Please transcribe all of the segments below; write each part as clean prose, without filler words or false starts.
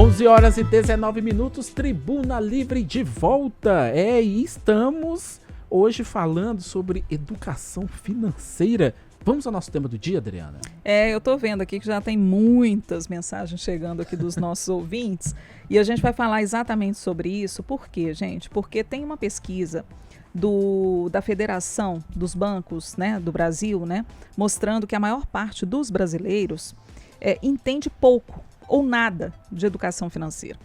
11h19, Tribuna Livre de volta. E estamos hoje falando sobre educação financeira. Vamos ao nosso tema do dia, Adriana? Eu tô vendo aqui que já tem muitas mensagens chegando aqui dos nossos ouvintes e a gente vai falar exatamente sobre isso. Por quê, gente? Porque tem uma pesquisa da Federação dos Bancos, né, do Brasil, né, mostrando que a maior parte dos brasileiros entende pouco ou nada de educação financeira.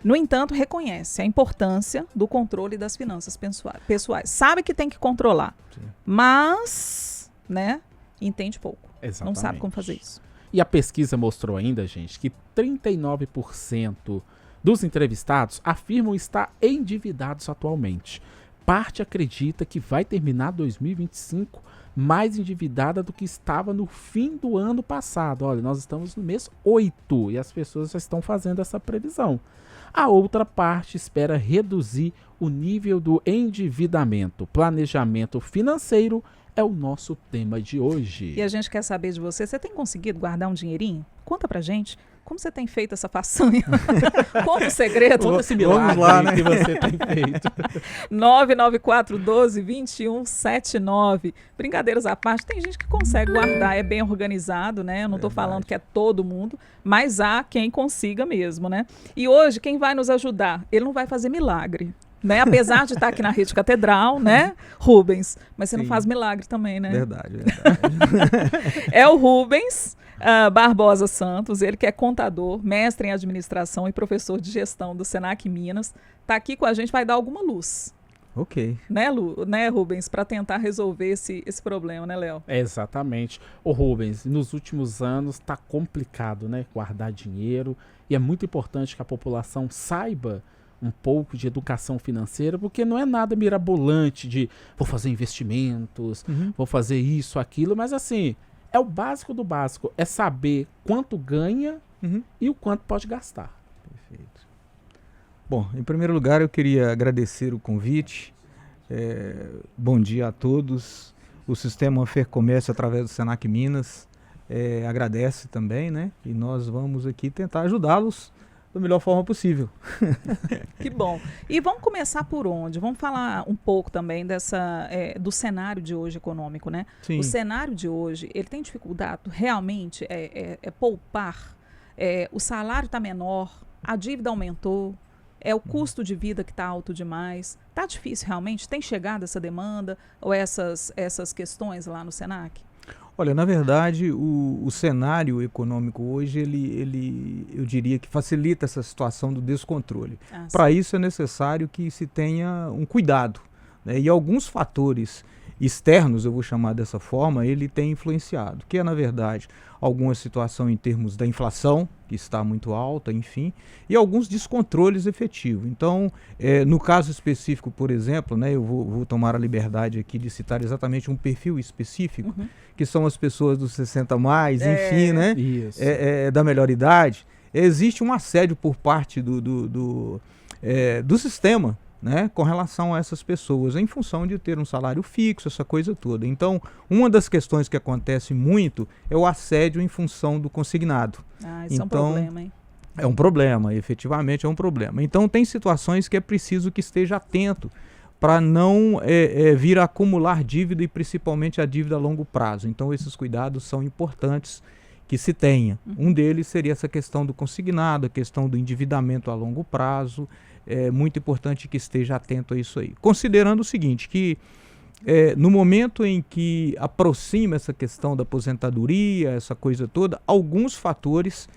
No entanto, reconhece a importância do controle das finanças pessoais. Sabe que tem que controlar, sim, mas, né, entende pouco. Exatamente. Não sabe como fazer isso. E a pesquisa mostrou ainda, gente, que 39% dos entrevistados afirmam estar endividados atualmente. Parte acredita que vai terminar 2025 mais endividada do que estava no fim do ano passado. Olha, nós estamos no mês 8 e as pessoas já estão fazendo essa previsão. A outra parte espera reduzir o nível do endividamento. Planejamento financeiro é o nosso tema de hoje. E a gente quer saber de você. Você tem conseguido guardar um dinheirinho? Conta pra gente. Como você tem feito essa façanha? Conta o segredo. Conta esse milagre lá, né, que você tem feito. 99412-2179. Brincadeiras à parte, tem gente que consegue guardar, é bem organizado, né? Eu não estou falando que é todo mundo, mas há quem consiga mesmo, né? E hoje, quem vai nos ajudar? Ele não vai fazer milagre, né? Apesar de estar aqui na Rede Catedral, né, Rubens? Mas você não faz milagre também, né? Verdade. É o Rubens Barbosa Santos, ele que é contador, mestre em administração e professor de gestão do Senac Minas, está aqui com a gente, vai dar alguma luz. Ok. Né, Rubens, para tentar resolver esse problema, né, Léo? Exatamente. Ô Rubens, nos últimos anos está complicado, né, guardar dinheiro, e é muito importante que a população saiba um pouco de educação financeira, porque não é nada mirabolante de vou fazer investimentos, vou fazer isso, aquilo, mas assim, é o básico do básico, é saber quanto ganha e o quanto pode gastar. Perfeito. Bom, em primeiro lugar eu queria agradecer o convite, bom dia a todos, o Sistema Fercomércio através do Senac Minas agradece também, né? E nós vamos aqui tentar ajudá-los da melhor forma possível. Que bom. E vamos começar por onde? Vamos falar um pouco também do cenário de hoje econômico, né? Sim. O cenário de hoje, ele tem dificuldade realmente poupar, o salário está menor, a dívida aumentou, o custo de vida que está alto demais. Está difícil realmente? Tem chegado essa demanda ou essas questões lá no Senac? Olha, na verdade, o cenário econômico hoje, eu diria que facilita essa situação do descontrole. Para isso é necessário que se tenha um cuidado, né? E alguns fatores externos, eu vou chamar dessa forma, ele tem influenciado, que é, na verdade, alguma situação em termos da inflação, que está muito alta, enfim, e alguns descontroles efetivos. Então, no caso específico, por exemplo, né, eu vou tomar a liberdade aqui de citar exatamente um perfil específico, que são as pessoas dos 60 mais, enfim, né, da melhor idade. Existe um assédio por parte do sistema, né, com relação a essas pessoas, em função de ter um salário fixo, essa coisa toda. Então, uma das questões que acontece muito é o assédio em função do consignado. Isso é um problema, hein? É um problema, efetivamente é um problema. Então, tem situações que é preciso que esteja atento para não vir a acumular dívida e principalmente a dívida a longo prazo. Então, esses cuidados são importantes que se tenha. Um deles seria essa questão do consignado, a questão do endividamento a longo prazo. É muito importante que esteja atento a isso aí. Considerando o seguinte, que no momento em que aproxima essa questão da aposentadoria, essa coisa toda, alguns fatores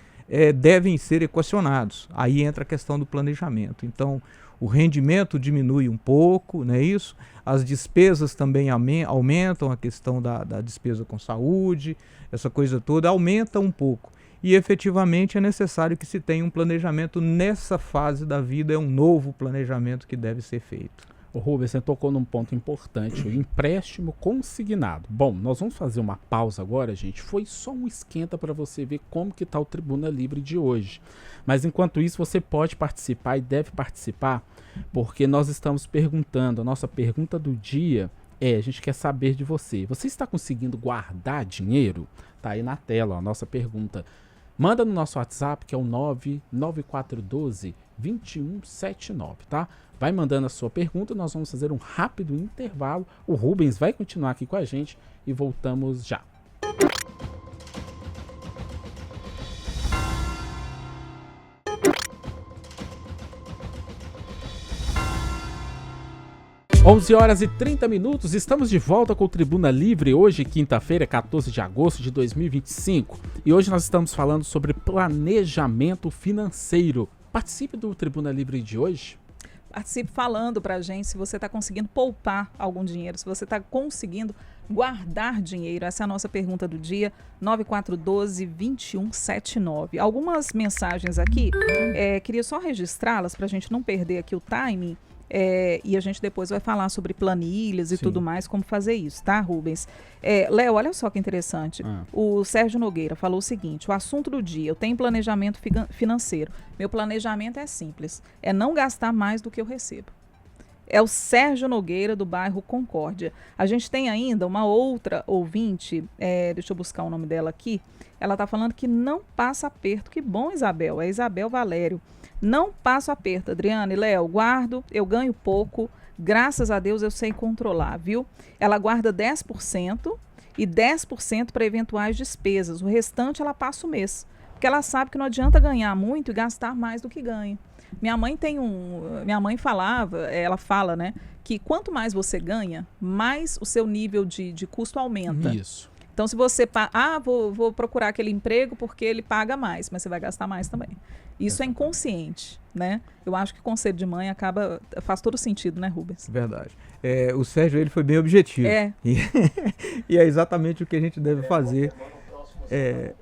devem ser equacionados. Aí entra a questão do planejamento. Então, o rendimento diminui um pouco, não é isso? As despesas também aumentam, a questão da despesa com saúde, essa coisa toda aumenta um pouco. E efetivamente é necessário que se tenha um planejamento nessa fase da vida, é um novo planejamento que deve ser feito. O Rubens, você tocou num ponto importante, o empréstimo consignado. Bom, nós vamos fazer uma pausa agora, gente. Foi só um esquenta para você ver como que está o Tribuna Livre de hoje. Mas enquanto isso, você pode participar e deve participar, porque nós estamos perguntando, a nossa pergunta do dia a gente quer saber de você. Você está conseguindo guardar dinheiro? Tá aí na tela, ó, a nossa pergunta. Manda no nosso WhatsApp, que é o 99412-2179, tá? Vai mandando a sua pergunta, nós vamos fazer um rápido intervalo. O Rubens vai continuar aqui com a gente e voltamos já. Onze horas e 30 minutos, estamos de volta com o Tribuna Livre, hoje quinta-feira, 14 de agosto de 2025. E hoje nós estamos falando sobre planejamento financeiro. Participe do Tribuna Livre de hoje. Participe falando pra gente se você está conseguindo poupar algum dinheiro, se você está conseguindo guardar dinheiro. Essa é a nossa pergunta do dia, 9412-2179. Algumas mensagens aqui, queria só registrá-las para a gente não perder aqui o timing. E a gente depois vai falar sobre planilhas e tudo mais, como fazer isso, tá, Rubens? Léo, olha só que interessante. O Sérgio Nogueira falou o seguinte: o assunto do dia, eu tenho planejamento financeiro. Meu planejamento é simples, é não gastar mais do que eu recebo. É o Sérgio Nogueira, do bairro Concórdia. A gente tem ainda uma outra ouvinte, deixa eu buscar o nome dela aqui. Ela está falando que não passa aperto. Que bom, Isabel. É Isabel Valério. Não passo aperto, Adriana e Léo. Guardo, eu ganho pouco. Graças a Deus eu sei controlar, viu? Ela guarda 10% e 10% para eventuais despesas. O restante ela passa o mês. Porque ela sabe que não adianta ganhar muito e gastar mais do que ganha. Minha mãe falava, ela fala, né, que quanto mais você ganha, mais o seu nível de custo aumenta. Isso. Então, se você... vou procurar aquele emprego porque ele paga mais, mas você vai gastar mais também. Isso é inconsciente, né? Eu acho que o conselho de mãe faz todo sentido, né, Rubens? Verdade. O Sérgio, ele foi bem objetivo. E é exatamente o que a gente deve fazer. É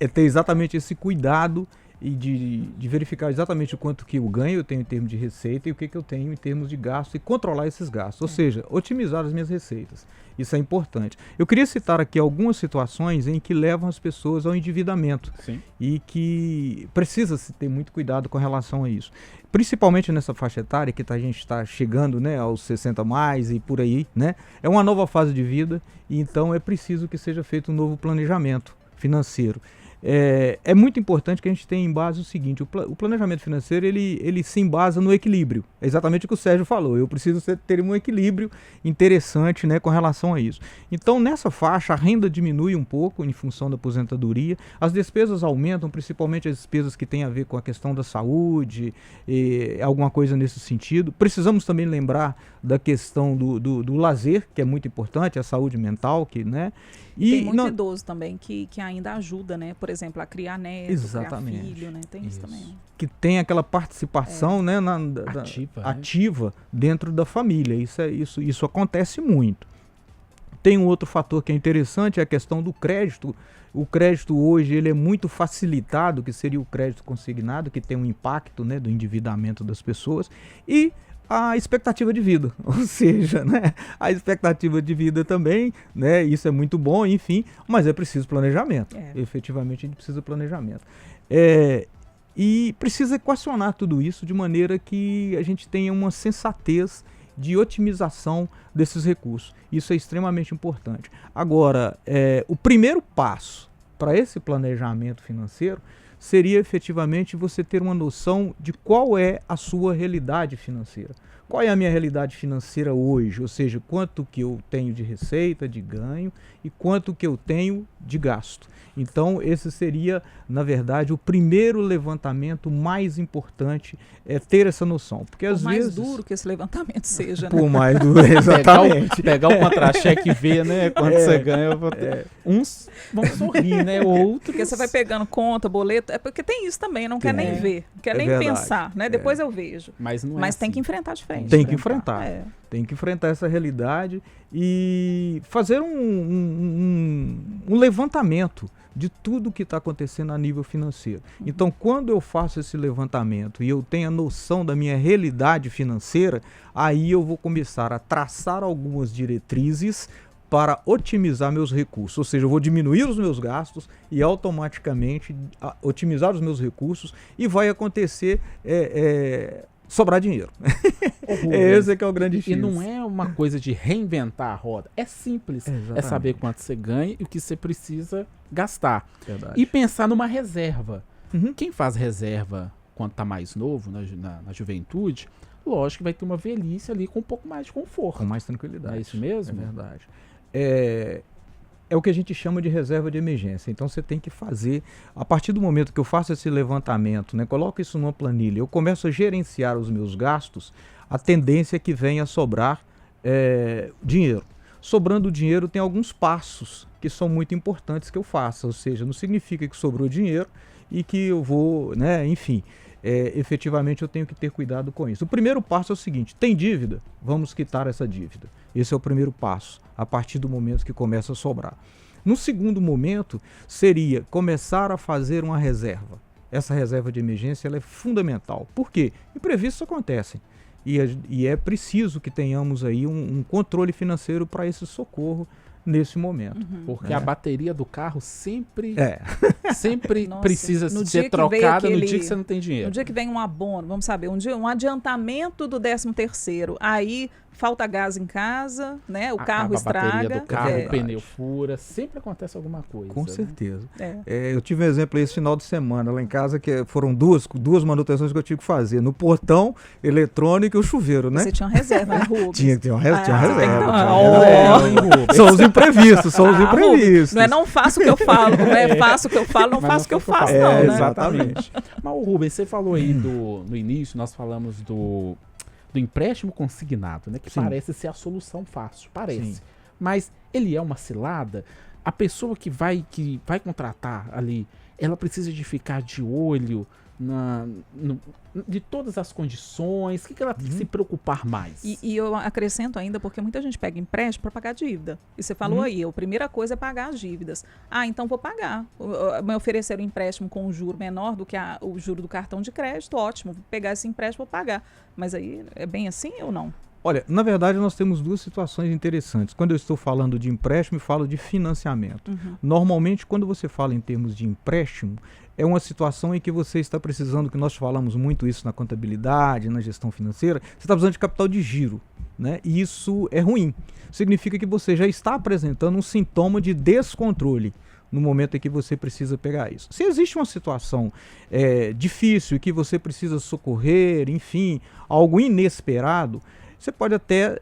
ter exatamente esse cuidado e de verificar exatamente o quanto que eu ganho, eu tenho em termos de receita, e o que eu tenho em termos de gasto, e controlar esses gastos, ou seja, otimizar as minhas receitas. Isso é importante. Eu queria citar aqui algumas situações em que levam as pessoas ao endividamento. Sim. E que precisa-se ter muito cuidado com relação a isso. Principalmente nessa faixa etária que a gente está chegando, né, aos 60 mais e por aí, né? É uma nova fase de vida, e então é preciso que seja feito um novo planejamento financeiro. É muito importante que a gente tenha em base o seguinte: o planejamento financeiro ele se embasa no equilíbrio. É exatamente o que o Sérgio falou. Eu preciso ter um equilíbrio interessante, né, com relação a isso. Então, nessa faixa, a renda diminui um pouco em função da aposentadoria, as despesas aumentam, principalmente as despesas que têm a ver com a questão da saúde, alguma coisa nesse sentido. Precisamos também lembrar da questão do lazer, que é muito importante, a saúde mental, né? E tem muito idoso também que ainda ajuda, né? Por exemplo, a criar neto, exatamente, criar filho, né? Tem isso também. Que tem aquela participação, né, ativa dentro da família. Isso acontece muito. Tem um outro fator que é interessante, é a questão do crédito. O crédito hoje ele é muito facilitado, que seria o crédito consignado, que tem um impacto, né, do endividamento das pessoas. E a expectativa de vida, ou seja, né, a expectativa de vida também, né, isso é muito bom, enfim, mas é preciso planejamento. Efetivamente a gente precisa de planejamento. E precisa equacionar tudo isso de maneira que a gente tenha uma sensatez de otimização desses recursos. Isso é extremamente importante. Agora, o primeiro passo para esse planejamento financeiro seria efetivamente você ter uma noção de qual é a sua realidade financeira. Qual é a minha realidade financeira hoje? Ou seja, quanto que eu tenho de receita, de ganho, e quanto que eu tenho de gasto. Então, esse seria, na verdade, o primeiro levantamento mais importante, é ter essa noção. Porque às vezes... Por mais duro que esse levantamento seja, né? Por mais duro, exatamente. Pegar o contra-cheque e ver, né, quanto você ganha. Uns vão sorrir, né? Outros... Porque você vai pegando conta, boleto, porque tem isso também, não quer nem ver, não quer nem verdade. Pensar, né? Depois eu vejo. Mas não é Mas assim. tem que enfrentar de frente. Tem que enfrentar. Tem que enfrentar essa realidade e fazer um levantamento de tudo que está acontecendo a nível financeiro. Então, quando eu faço esse levantamento e eu tenho a noção da minha realidade financeira, aí eu vou começar a traçar algumas diretrizes para otimizar meus recursos. Ou seja, eu vou diminuir os meus gastos e automaticamente otimizar os meus recursos, e vai acontecer sobrar dinheiro. Esse que é o grande X. E não é uma coisa de reinventar a roda. É simples. Exatamente. É saber quanto você ganha e o que você precisa gastar. Verdade. E pensar numa reserva. Uhum. Quem faz reserva quando está mais novo, na juventude, lógico que vai ter uma velhice ali com um pouco mais de conforto. Com mais tranquilidade. Não é isso mesmo? É verdade. É o que a gente chama de reserva de emergência. Então você tem que fazer, a partir do momento que eu faço esse levantamento, né, coloco isso numa planilha, eu começo a gerenciar os meus gastos, a tendência é que venha a sobrar dinheiro. Sobrando dinheiro, tem alguns passos que são muito importantes que eu faça, ou seja, não significa que sobrou dinheiro e que eu vou, né, enfim, efetivamente eu tenho que ter cuidado com isso. O primeiro passo é o seguinte: tem dívida? Vamos quitar essa dívida. Esse é o primeiro passo, a partir do momento que começa a sobrar. No segundo momento, seria começar a fazer uma reserva. Essa reserva de emergência ela é fundamental. Por quê? Imprevistos acontecem. E é preciso que tenhamos aí um controle financeiro para esse socorro nesse momento. Porque a bateria do carro sempre Nossa, precisa no dia ser que trocada veio no dia que você não tem dinheiro. No dia que vem um abono, vamos saber, um adiantamento do 13º, aí falta gás em casa, né? O carro a estraga. bateria do carro, É. o pneu fura, sempre acontece alguma coisa. Com né? certeza. É. Eu tive um exemplo esse final de semana lá em casa, que foram duas manutenções que eu tive que fazer. No portão, eletrônico e o chuveiro, né? Você tinha uma reserva, né, Rubens? Tinha que ter uma tem que reserva. ter uma- tinha Ó. reserva. hein, Rubens? São os imprevistos, Rubens, não é não faço o que eu falo, não é faço o que eu falo, não Mas faço o que eu faço, É, não, né? exatamente. Mas o Rubens, você falou aí no início, nós falamos do empréstimo consignado, né? Que Sim. parece ser a solução fácil, parece. Sim. Mas ele é uma cilada. A pessoa que vai contratar ali, ela precisa de ficar de olho de todas as condições. O que ela tem que se preocupar mais? E eu acrescento ainda, porque muita gente pega empréstimo para pagar dívida. E você falou aí, a primeira coisa é pagar as dívidas. Ah, então vou pagar. Me ofereceram um empréstimo com um juro menor do que o juro do cartão de crédito, ótimo, vou pegar esse empréstimo e vou pagar. Mas aí é bem assim ou não? Olha, na verdade nós temos duas situações interessantes. Quando eu estou falando de empréstimo, eu falo de financiamento. Normalmente, quando você fala em termos de empréstimo, é uma situação em que você está precisando, que nós falamos muito isso na contabilidade, na gestão financeira, você está precisando de capital de giro, né? E isso é ruim. Significa que você já está apresentando um sintoma de descontrole no momento em que você precisa pegar isso. Se existe uma situação difícil e que você precisa socorrer, enfim, algo inesperado, você pode até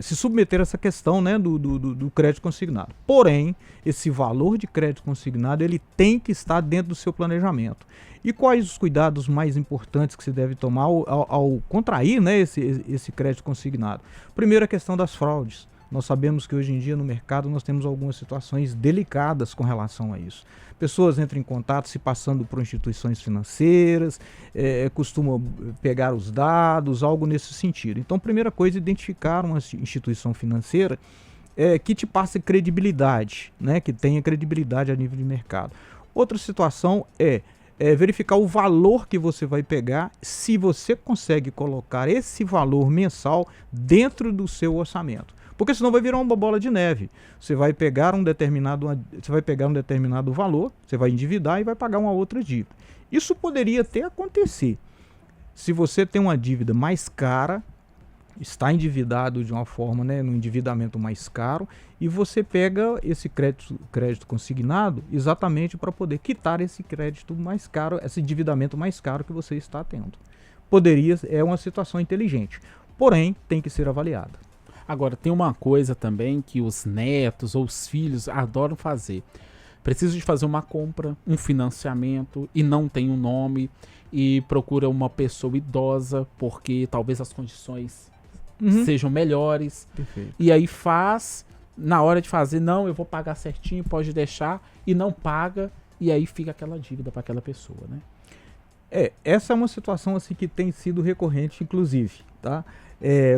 se submeter a essa questão, né, do crédito consignado. Porém, esse valor de crédito consignado ele tem que estar dentro do seu planejamento. E quais os cuidados mais importantes que se deve tomar ao contrair, né, esse crédito consignado? Primeiro, a questão das fraudes. Nós sabemos que hoje em dia no mercado nós temos algumas situações delicadas com relação a isso. Pessoas entram em contato se passando por instituições financeiras, costumam pegar os dados, algo nesse sentido. Então, primeira coisa, identificar uma instituição financeira que te passe credibilidade, né, que tenha credibilidade a nível de mercado. Outra situação é verificar o valor que você vai pegar, se você consegue colocar esse valor mensal dentro do seu orçamento. Porque senão vai virar uma bola de neve. Você vai pegar um determinado valor, você vai endividar e vai pagar uma outra dívida. Isso poderia até acontecer. Se você tem uma dívida mais cara, está endividado de uma forma, né, num endividamento mais caro, e você pega esse crédito consignado exatamente para poder quitar esse crédito mais caro, esse endividamento mais caro que você está tendo. É uma situação inteligente, porém tem que ser avaliada. Agora, tem uma coisa também que os netos ou os filhos adoram fazer. Precisa de fazer uma compra, um financiamento e não tem um nome e procura uma pessoa idosa porque talvez as condições sejam melhores. Perfeito. E aí faz, na hora de fazer, não, eu vou pagar certinho, pode deixar, e não paga, e aí fica aquela dívida para aquela pessoa, né? Essa é uma situação assim que tem sido recorrente, inclusive, tá?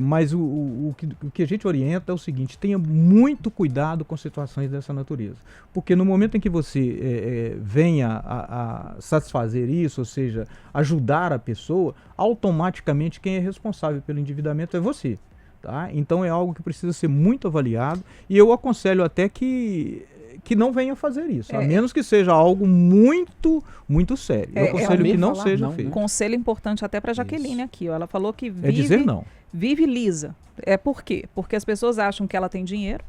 Mas o que a gente orienta é o seguinte: tenha muito cuidado com situações dessa natureza. Porque no momento em que você venha a satisfazer isso, ou seja, ajudar a pessoa, automaticamente quem é responsável pelo endividamento é você. Tá? Então é algo que precisa ser muito avaliado, e eu aconselho até que que não venha fazer isso, a menos que seja algo muito, muito sério. Eu aconselho que não seja feito. Conselho importante até para Jaqueline aqui, ó. Ela falou que dizer não. Vive lisa. Por quê? Porque as pessoas acham que ela tem dinheiro,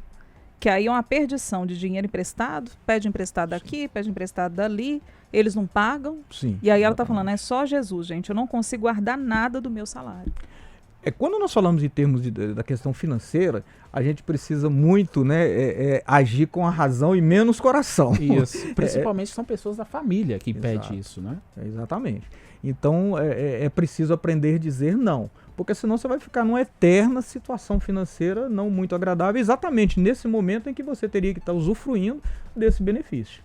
que aí é uma perdição de dinheiro emprestado, pede emprestado aqui, pede emprestado dali, eles não pagam. Sim, e aí ela está falando, é só Jesus, gente, eu não consigo guardar nada do meu salário. Quando nós falamos em termos da questão financeira, a gente precisa muito, né, agir com a razão e menos coração. Isso. Principalmente são pessoas da família que pedem isso, né? Exatamente. Então é preciso aprender a dizer não, porque senão você vai ficar numa eterna situação financeira não muito agradável, exatamente nesse momento em que você teria que estar usufruindo desse benefício.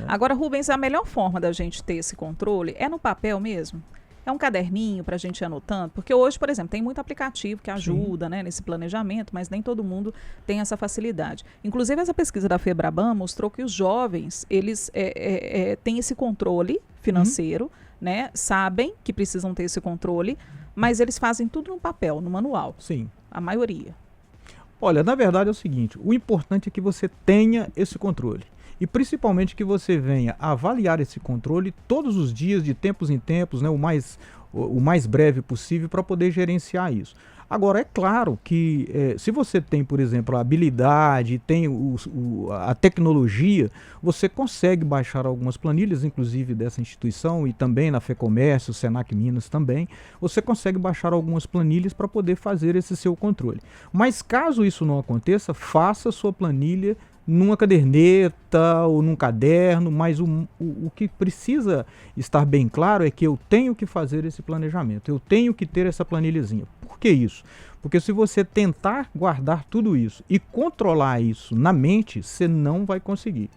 Agora, Rubens, a melhor forma da gente ter esse controle é no papel mesmo? É um caderninho para a gente ir anotando? Porque hoje, por exemplo, tem muito aplicativo que ajuda, né, nesse planejamento, mas nem todo mundo tem essa facilidade. Inclusive, essa pesquisa da FEBRABAN mostrou que os jovens, eles têm esse controle financeiro, né, sabem que precisam ter esse controle, mas eles fazem tudo no papel, no manual. Sim. A maioria. Olha, na verdade é o seguinte, o importante é que você tenha esse controle. E principalmente que você venha avaliar esse controle todos os dias, de tempos em tempos, né, o mais breve possível, para poder gerenciar isso. Agora, é claro que se você tem, por exemplo, a habilidade, tem a tecnologia, você consegue baixar algumas planilhas, inclusive dessa instituição e também na FEComércio, Senac Minas também, você consegue baixar algumas planilhas para poder fazer esse seu controle. Mas caso isso não aconteça, faça sua planilha numa caderneta ou num caderno, mas o que precisa estar bem claro é que eu tenho que fazer esse planejamento, eu tenho que ter essa planilhazinha. Por que isso? Porque se você tentar guardar tudo isso e controlar isso na mente, você não vai conseguir.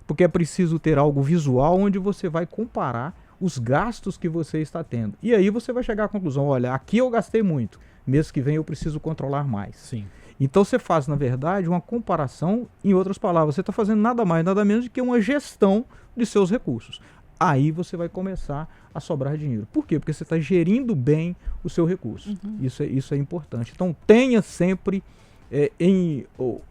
Porque é preciso ter algo visual onde você vai comparar os gastos que você está tendo. E aí você vai chegar à conclusão, olha, aqui eu gastei muito, mês que vem eu preciso controlar mais. Sim. Então você faz, na verdade, uma comparação, em outras palavras, você está fazendo nada mais, nada menos do que uma gestão de seus recursos. Aí você vai começar a sobrar dinheiro. Por quê? Porque você está gerindo bem o seu recurso. Isso é importante. Então tenha sempre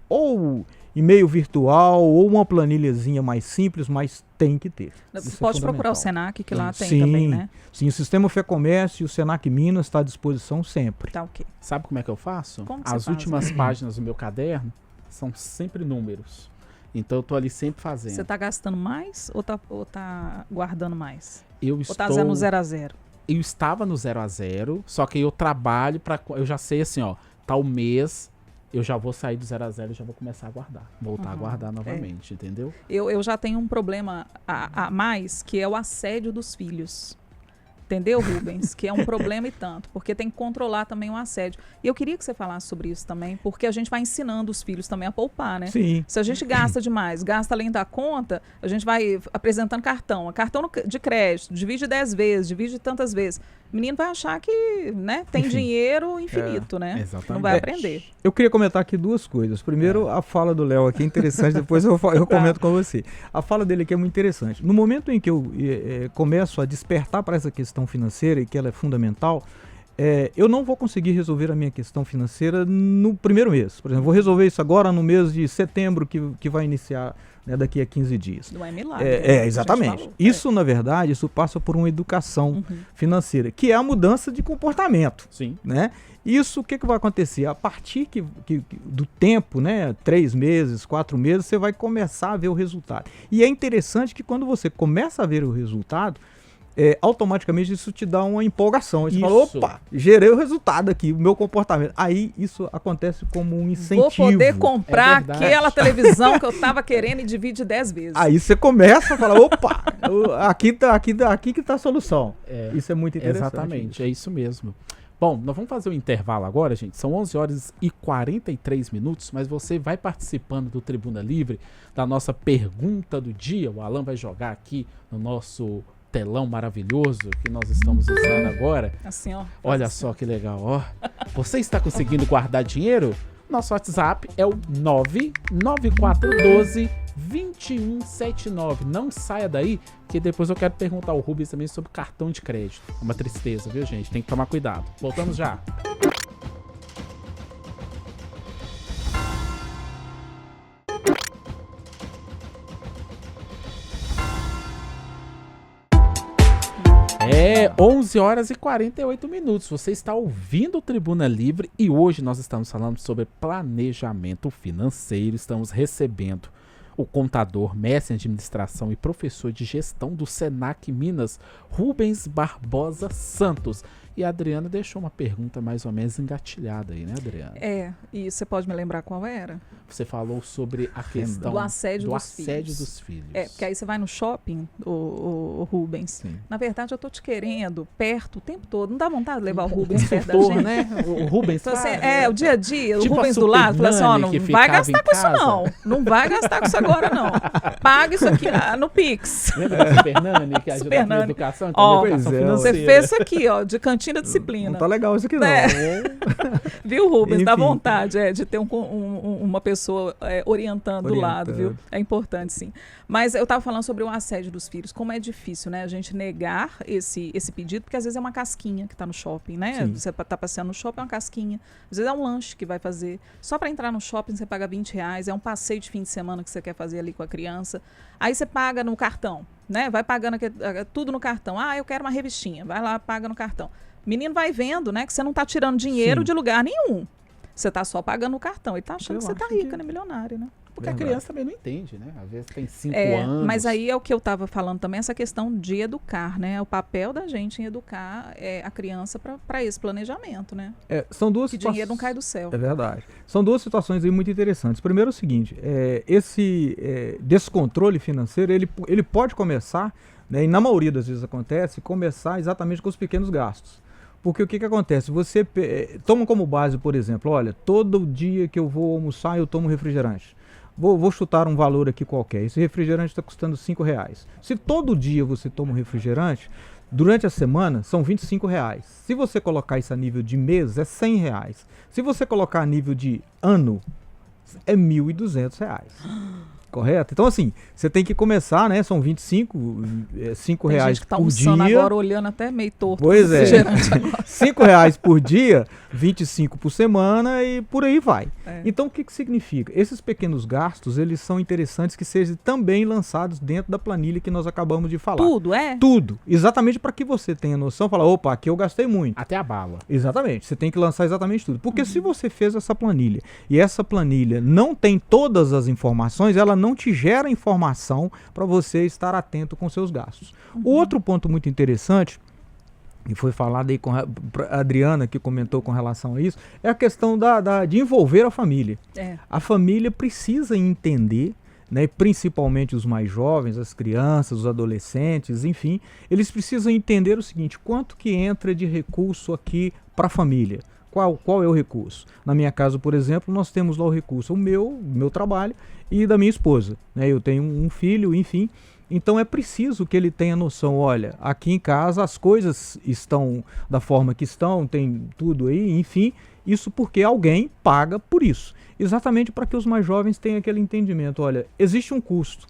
ou e-mail virtual ou uma planilhazinha mais simples, mas tem que ter. Você pode procurar o Senac, que lá tem sim, também, né? Sim, o Sistema FEComércio e o Senac Minas está à disposição sempre. Tá ok. Sabe como é que eu faço? Como que As você últimas faz? páginas do meu caderno são sempre números. Então eu tô ali sempre fazendo. Você tá gastando mais ou tá guardando mais? Ou Ou tá no 0 a 0? Eu estava no 0 a 0, só que eu trabalho eu já sei assim, ó, tal mês eu já vou sair do 0 a 0 e já vou começar a guardar. Voltar a guardar novamente, entendeu? Eu já tenho um problema a mais, que é o assédio dos filhos. Entendeu, Rubens? Que é um problema e tanto, porque tem que controlar também o assédio. E eu queria que você falasse sobre isso também, porque a gente vai ensinando os filhos também a poupar, né? Sim. Se a gente gasta demais, gasta além da conta, a gente vai apresentando cartão. Cartão de crédito, divide 10 vezes, divide tantas vezes. O menino vai achar que, né, tem dinheiro infinito, né? Exatamente. Não vai aprender. Eu queria comentar aqui duas coisas. Primeiro, a fala do Léo aqui é interessante, depois eu comento com você. A fala dele aqui é muito interessante. No momento em que eu começo a despertar para essa questão financeira e que ela é fundamental, eu não vou conseguir resolver a minha questão financeira no primeiro mês. Por exemplo, vou resolver isso agora no mês de setembro, que vai iniciar, né, daqui a 15 dias. Não é milagre. Exatamente. Isso, na verdade, isso passa por uma educação financeira, que é a mudança de comportamento. Sim. Né? Isso, o que vai acontecer? A partir do tempo, né, 3 meses, 4 meses, você vai começar a ver o resultado. E é interessante que quando você começa a ver o resultado, automaticamente isso te dá uma empolgação. Você fala, opa, gerei o resultado aqui, o meu comportamento. Aí isso acontece como um incentivo. Vou poder comprar aquela televisão que eu estava querendo e divide 10 vezes. Aí você começa a falar, opa, aqui que tá a solução. Isso é muito interessante. Exatamente, é isso mesmo. Bom, nós vamos fazer um intervalo agora, gente. São 11 horas e 43 minutos, mas você vai participando do Tribuna Livre, da nossa pergunta do dia. O Alan vai jogar aqui no nosso telão maravilhoso que nós estamos usando agora. Assim, ó. Olha só que legal, ó. Você está conseguindo guardar dinheiro? Nosso WhatsApp é o 99412-2179. Não saia daí, que depois eu quero perguntar ao Rubens também sobre cartão de crédito. É uma tristeza, viu, gente? Tem que tomar cuidado. Voltamos já. 11 horas e 48 minutos. Você está ouvindo o Tribuna Livre e hoje nós estamos falando sobre planejamento financeiro. Estamos recebendo o contador, mestre em administração e professor de gestão do Senac Minas, Rubens Barbosa Santos. E a Adriana deixou uma pergunta mais ou menos engatilhada aí, né, Adriana? E você pode me lembrar qual era? Você falou sobre a questão do assédio dos filhos. Porque aí você vai no shopping, o Rubens. Sim. Na verdade, eu tô te querendo perto o tempo todo. Não dá vontade de levar o Rubens perto da gente? Né? O Rubens então, fala, o dia a dia, tipo o Rubens do lado, fala assim, não vai gastar com isso casa. não. Não vai gastar com isso agora não. Paga isso aqui no Pix. Lembra da Super Nani, que ajuda na educação? Você fez isso aqui, de cantinho da disciplina. Não tá legal isso aqui não. Viu, Rubens? Enfim. Dá vontade de ter uma pessoa orientando do lado, viu? É importante, sim. Mas eu estava falando sobre o assédio dos filhos. Como é difícil, né? A gente negar esse pedido, porque às vezes é uma casquinha que está no shopping, né? Sim. Você está passeando no shopping, é uma casquinha. Às vezes é um lanche que vai fazer. Só para entrar no shopping você paga R$20. É um passeio de fim de semana que você quer fazer ali com a criança. Aí você paga no cartão, né? Vai pagando tudo no cartão. Eu quero uma revistinha. Vai lá, paga no cartão. Menino vai vendo, né, que você não está tirando dinheiro de lugar nenhum. Você está só pagando o cartão. Ele está achando que você está rica, né, milionária, né? Porque a criança também não entende, né? Às vezes tem 5 anos. Mas aí é o que eu estava falando também, essa questão de educar, né? O papel da gente em educar a criança para esse planejamento, né? São duas que dinheiro não cai do céu. É verdade. São duas situações aí muito interessantes. Primeiro é o seguinte, esse descontrole financeiro, ele pode começar, né, e na maioria das vezes acontece, começar exatamente com os pequenos gastos. Porque o que acontece? Você toma como base, por exemplo, olha, todo dia que eu vou almoçar eu tomo refrigerante. Vou chutar um valor aqui qualquer. Esse refrigerante está custando R$5. Se todo dia você toma um refrigerante, durante a semana são R$25. Se você colocar isso a nível de mês, é R$100. Se você colocar a nível de ano, é R$1.200. Correto? Então, assim, você tem que começar, né? São 25, R$5 gente que tá por dia. Agora olhando até meio torto. Pois é. R$5 por dia, 25 por semana e por aí vai. Então, o que significa? Esses pequenos gastos, eles são interessantes que sejam também lançados dentro da planilha que nós acabamos de falar. Tudo, Tudo. Exatamente para que você tenha noção, falar, opa, aqui eu gastei muito. Até a bala. Exatamente. Você tem que lançar exatamente tudo. Porque se você fez essa planilha e essa planilha não tem todas as informações, ela não te gera informação para você estar atento com seus gastos. Outro ponto muito interessante, e foi falado aí com a Adriana, que comentou com relação a isso, é a questão de envolver a família. A família precisa entender, né, principalmente os mais jovens, as crianças, os adolescentes, enfim, eles precisam entender o seguinte, quanto que entra de recurso aqui para a família. Qual é o recurso? Na minha casa, por exemplo, nós temos lá o recurso, o meu trabalho e da minha esposa. Né? Eu tenho um filho, enfim. Então é preciso que ele tenha noção, olha, aqui em casa as coisas estão da forma que estão, tem tudo aí, enfim. Isso porque alguém paga por isso. Exatamente para que os mais jovens tenham aquele entendimento, olha, existe um custo.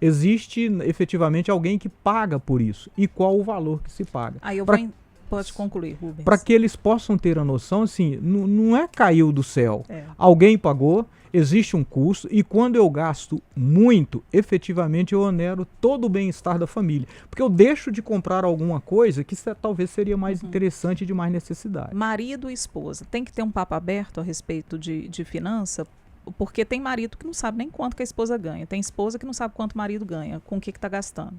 Existe efetivamente alguém que paga por isso. E qual o valor que se paga? Aí eu Pode concluir, Rubens. Para que eles possam ter a noção, assim, não é caiu do céu. Alguém pagou, existe um custo, e quando eu gasto muito, efetivamente eu onero todo o bem-estar da família. Porque eu deixo de comprar alguma coisa que talvez seria mais interessante e de mais necessidade. Marido e esposa, tem que ter um papo aberto a respeito de finança, porque tem marido que não sabe nem quanto que a esposa ganha. Tem esposa que não sabe quanto o marido ganha, com o que está gastando.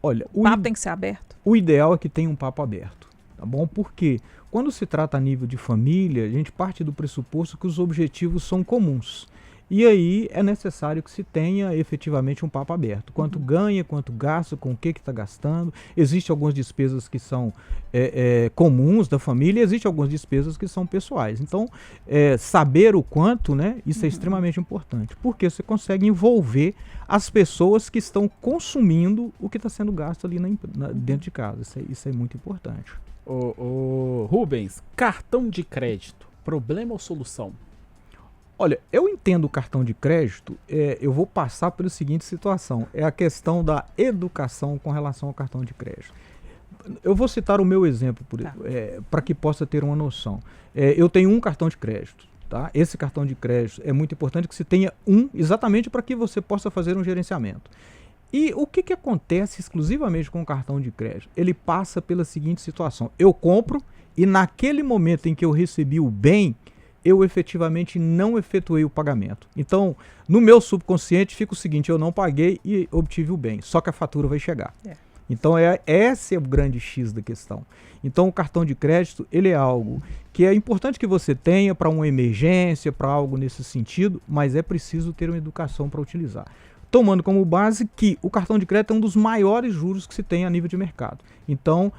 Olha, o papo tem que ser aberto? O ideal é que tenha um papo aberto. Tá bom? Porque quando se trata a nível de família, a gente parte do pressuposto que os objetivos são comuns. E aí é necessário que se tenha efetivamente um papo aberto. Quanto ganha, quanto gasta, com o que está gastando. Existem algumas despesas que são comuns da família e existem algumas despesas que são pessoais. Então, saber o quanto, né, isso é extremamente importante. Porque você consegue envolver as pessoas que estão consumindo o que está sendo gasto ali dentro de casa. Isso é muito importante. Rubens, cartão de crédito, problema ou solução? Olha, eu entendo o cartão de crédito, eu vou passar pela seguinte situação, é a questão da educação com relação ao cartão de crédito. Eu vou citar o meu exemplo para que possa ter uma noção. Eu tenho um cartão de crédito, tá? Esse cartão de crédito é muito importante que se tenha um, exatamente para que você possa fazer um gerenciamento. E o que acontece exclusivamente com o cartão de crédito? Ele passa pela seguinte situação: eu compro e naquele momento em que eu recebi o bem, eu efetivamente não efetuei o pagamento. Então, no meu subconsciente fica o seguinte: eu não paguei e obtive o bem, só que a fatura vai chegar. Então, esse é o grande X da questão. Então, o cartão de crédito, ele é algo que é importante que você tenha para uma emergência, para algo nesse sentido, mas é preciso ter uma educação para utilizar. Tomando como base que o cartão de crédito é um dos maiores juros que se tem a nível de mercado. Então,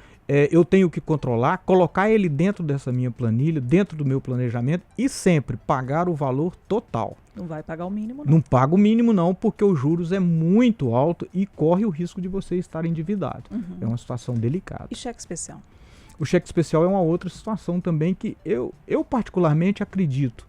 eu tenho que controlar, colocar ele dentro dessa minha planilha, dentro do meu planejamento e sempre pagar o valor total. Não vai pagar o mínimo, não. Não paga o mínimo, não, porque os juros é muito alto e corre o risco de você estar endividado. É uma situação delicada. E cheque especial? O cheque especial é uma outra situação também que eu particularmente acredito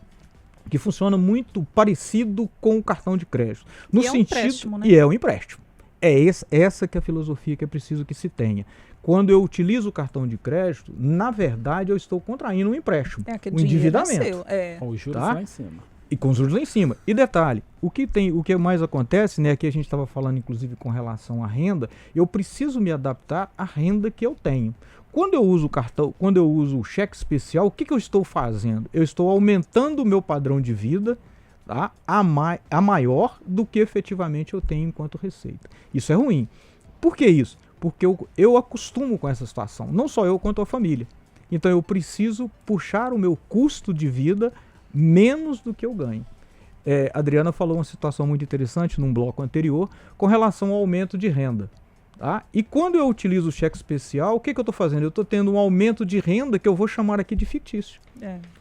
que funciona muito parecido com o cartão de crédito. No sentido, um empréstimo, né? E é um empréstimo. É essa que é a filosofia que é preciso que se tenha. Quando eu utilizo o cartão de crédito, na verdade eu estou contraindo um empréstimo, um endividamento. Com os juros lá em cima. E com os juros lá em cima. E detalhe, o que mais acontece, né? Aqui a gente estava falando inclusive com relação à renda, eu preciso me adaptar à renda que eu tenho. Quando eu uso o cartão, quando eu uso o cheque especial, o que eu estou fazendo? Eu estou aumentando o meu padrão de vida, tá, a maior do que efetivamente eu tenho enquanto receita. Isso é ruim. Por que isso? Porque eu acostumo com essa situação, não só eu quanto a família. Então eu preciso puxar o meu custo de vida menos do que eu ganho. A Adriana falou uma situação muito interessante num bloco anterior com relação ao aumento de renda. Tá? E quando eu utilizo o cheque especial, o que eu estou fazendo? Eu estou tendo um aumento de renda que eu vou chamar aqui de fictício.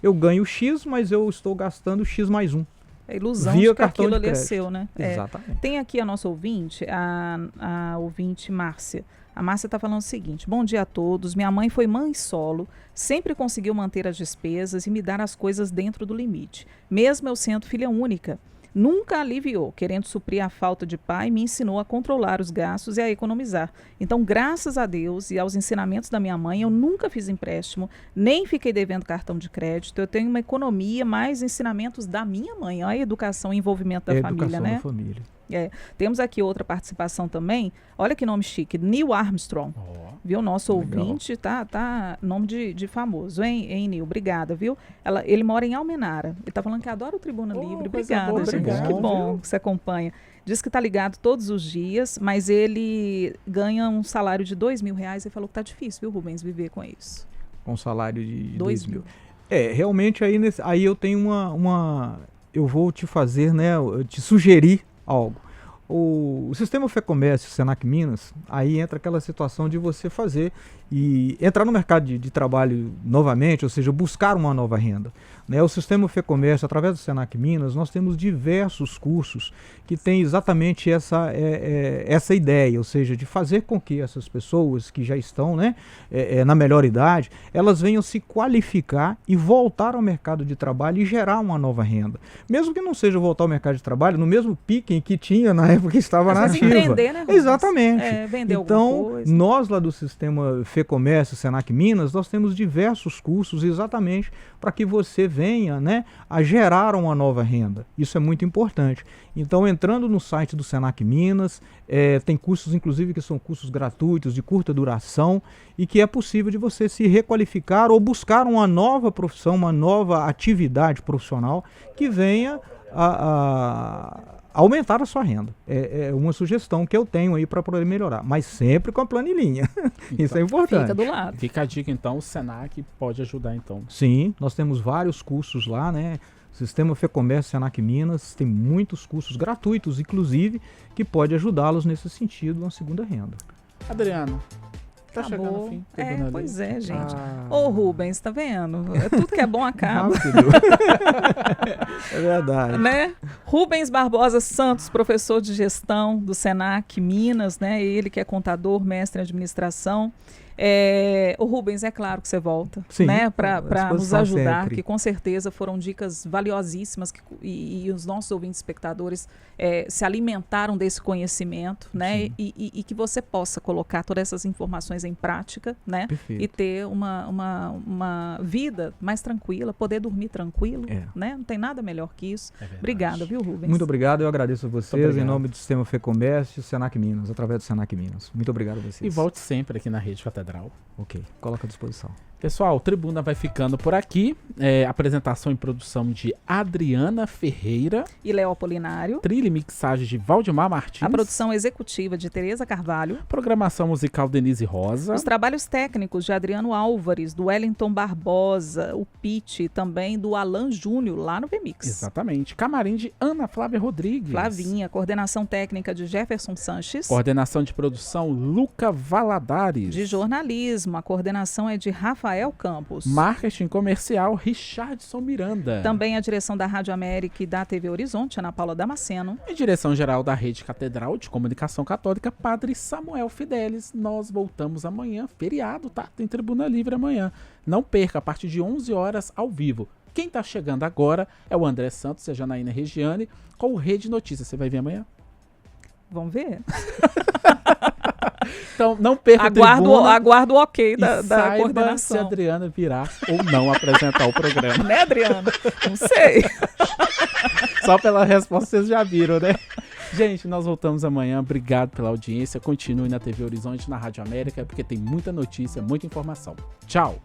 Eu ganho X, mas eu estou gastando X mais 1. É a ilusão de que aquilo ali é seu, né? Exatamente. Tem aqui a nossa ouvinte, a ouvinte Márcia. A Márcia está falando o seguinte: bom dia a todos, minha mãe foi mãe solo, sempre conseguiu manter as despesas e me dar as coisas dentro do limite. Mesmo eu sendo filha única, nunca aliviou, querendo suprir a falta de pai, me ensinou a controlar os gastos e a economizar. Então, graças a Deus e aos ensinamentos da minha mãe, eu nunca fiz empréstimo, nem fiquei devendo cartão de crédito. Eu tenho uma economia, mais ensinamentos da minha mãe. Olha a educação e envolvimento da família, educação né? Da família. Temos aqui outra participação também. Olha que nome chique, Neil Armstrong. Viu? Nosso ouvinte, tá nome de famoso, hein, Neil? Obrigada, viu? Ele mora em Almenara. Ele tá falando que adora o Tribuna Livre. Obrigada, gente. Que bom que você acompanha. Diz que tá ligado todos os dias, mas ele ganha um salário de R$2.000. Ele falou que tá difícil, viu, Rubens, viver com isso. Com salário de R$2.000. Realmente aí eu tenho eu vou te fazer, né? Te sugerir algo. O sistema FEComércio, Senac Minas, aí entra aquela situação de você fazer e entrar no mercado de trabalho novamente, ou seja, buscar uma nova renda. O sistema FEComércio, através do Senac Minas, nós temos diversos cursos que têm exatamente essa ideia, ou seja, de fazer com que essas pessoas que já estão na melhor idade, elas venham se qualificar e voltar ao mercado de trabalho e gerar uma nova renda. Mesmo que não seja voltar ao mercado de trabalho no mesmo pique em que tinha na época que estava na ativa. Empreender, né, exatamente. Vender então, alguma coisa. Nós lá do sistema FEComércio, Senac Minas, nós temos diversos cursos exatamente para que você venha a gerar uma nova renda. Isso é muito importante. Então, entrando no site do Senac Minas, tem cursos, inclusive, que são cursos gratuitos, de curta duração, e que é possível de você se requalificar ou buscar uma nova profissão, uma nova atividade profissional que venha a aumentar a sua renda. É uma sugestão que eu tenho aí para poder melhorar, mas sempre com a planilhinha. Então, isso é importante. Fica do lado. Fica a dica, então, o Senac pode ajudar, então. Sim, nós temos vários cursos lá, Sistema FEComércio Senac Minas tem muitos cursos gratuitos, inclusive, que pode ajudá-los nesse sentido, uma segunda renda. Adriano, tá Acabou. chegando ao fim. Pois é, gente. Ô, Rubens, tá vendo? Tudo que é bom acaba. É verdade. Rubens Barbosa Santos, professor de gestão do Senac Minas, ele que é contador, mestre em administração. O Rubens, é claro que você volta, Sim, né, à para nos disposição ajudar, sempre. que com certeza foram dicas valiosíssimas e os nossos ouvintes espectadores se alimentaram desse conhecimento, né, e que você possa colocar todas essas informações em prática, né, Perfeito. e ter uma vida mais tranquila, poder dormir tranquilo, né, não tem nada melhor que isso. Obrigada, viu, Rubens? Muito obrigado, eu agradeço a vocês obrigado. em nome do Sistema FEComércio, Senac Minas, através do Senac Minas. Muito obrigado a vocês. E volte sempre aqui na Rede Catedral. Ok, coloca à disposição. Pessoal, o Tribuna vai ficando por aqui. Apresentação e produção de Adriana Ferreira. E Léo Apolinário. Trilha e mixagem de Valdemar Martins. A produção executiva de Tereza Carvalho. Programação musical Denise Rosa. Os trabalhos técnicos de Adriano Álvares, do Wellington Barbosa, o Pete, também do Alan Júnior, lá no VMix. Exatamente. Camarim de Ana Flávia Rodrigues. Flavinha. Coordenação técnica de Jefferson Sanches. Coordenação de produção Luca Valadares. De jornalismo, a coordenação é de Rafael Campos. Marketing comercial Richardson Miranda. Também a direção da Rádio América e da TV Horizonte, Ana Paula Damasceno. E direção-geral da Rede Catedral de Comunicação Católica, Padre Samuel Fidelis. Nós voltamos amanhã, feriado, tá? Tem Tribuna Livre amanhã. Não perca, a partir de 11 horas ao vivo. Quem tá chegando agora é o André Santos e a Janaína Regiane com o Rede Notícias. Você vai ver amanhã? Vamos ver. Então, não perca a Tribuna. Aguardo o ok da saiba coordenação. se a Adriana virá ou não apresentar o programa. Né, Adriana? Não sei. Só pela resposta vocês já viram, né? Gente, nós voltamos amanhã. Obrigado pela audiência. Continue na TV Horizonte, na Rádio América, porque tem muita notícia, muita informação. Tchau!